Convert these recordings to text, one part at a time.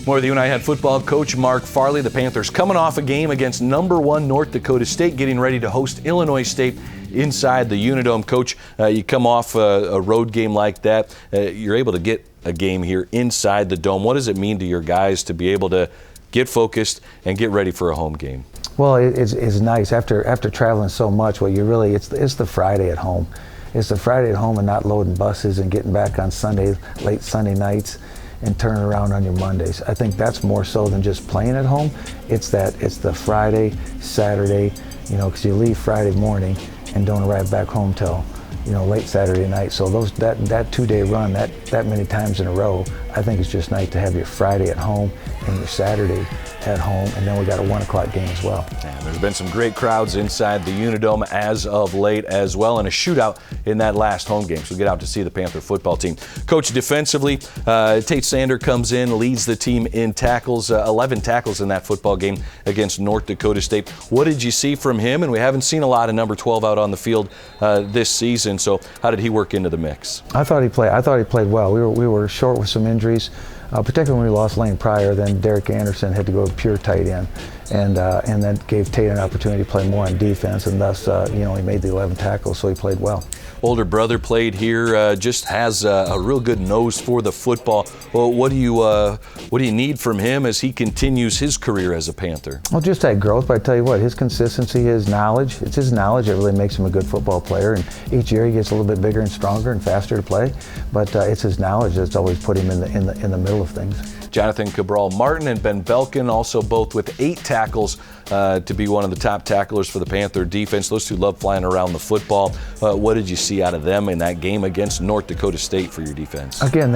More of the UNI Football coach Mark Farley. The Panthers coming off a game against #1 North Dakota State, getting ready to host Illinois State inside the Unidome. Coach, you come off a road game like that. You're able to get a game here inside the Dome. What does it mean to your guys to be able to get focused and get ready for a home game? Well, it's nice after traveling so much. Well, it's the Friday at home. It's the Friday at home and not loading buses and getting back on Sunday, late Sunday nights, and turning around on your Mondays. I think that's more so than just playing at home. It's the Friday, Saturday, because you leave Friday morning and don't arrive back home till late Saturday night. So that 2-day run, that many times in a row, I think it's just nice to have your Friday at home and your Saturday at home, and then we got a 1 o'clock game as well. And there's been some great crowds inside the Unidome as of late as well, and a shootout in that last home game. So we get out to see the Panther football team. Coach, defensively, Tate Sander comes in, leads the team in tackles, 11 tackles in that football game against North Dakota State. What did you see from him? And we haven't seen a lot of number 12 out on the field this season. So how did he work into the mix? I thought he played well. We were short with some injuries. Particularly when we lost Lane Pryor, then Derek Anderson had to go pure tight end, and then gave Tate an opportunity to play more on defense, and thus he made the 11 tackles, so he played well. Older brother played here, just has a real good nose for the football. Well, what do you need from him as he continues his career as a Panther? Well, just that growth, but I tell you what, his consistency, his knowledge, it's his knowledge that really makes him a good football player, and each year he gets a little bit bigger and stronger and faster to play, but it's his knowledge that's always put him in the middle of things. Jonathan Cabral-Martin and Ben Belkin, also both with 8 tackles to be one of the top tacklers for the Panther defense. Those two love flying around the football. What did you see out of them in that game against North Dakota State for your defense? Again,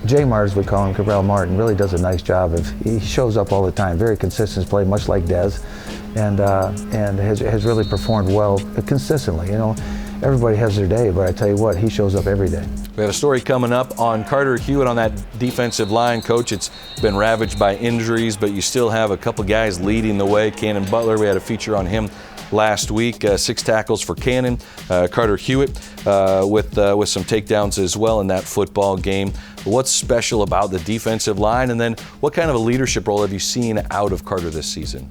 J-Mart, as we call him, Cabral-Martin, really does a nice job. He shows up all the time, very consistent play, much like Dez, and has really performed well consistently. Everybody has their day, but I tell you what, he shows up every day. We have a story coming up on Carter Hewitt on that defensive line. Coach, it's been ravaged by injuries, but you still have a couple guys leading the way. Cannon Butler, we had a feature on him last week. 6 tackles for Cannon. Carter Hewitt with some takedowns as well in that football game. What's special about the defensive line, and then what kind of a leadership role have you seen out of Carter this season?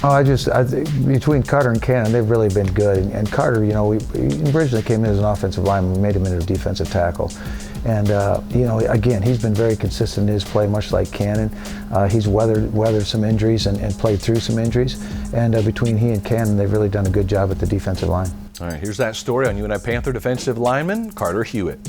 Oh, I think between Carter and Cannon, they've really been good. And Carter, he originally came in as an offensive lineman, we made him into a defensive tackle. And, again, he's been very consistent in his play, much like Cannon. He's weathered some injuries and played through some injuries. And between he and Cannon, they've really done a good job at the defensive line. All right, here's that story on UNI Panther defensive lineman Carter Hewitt.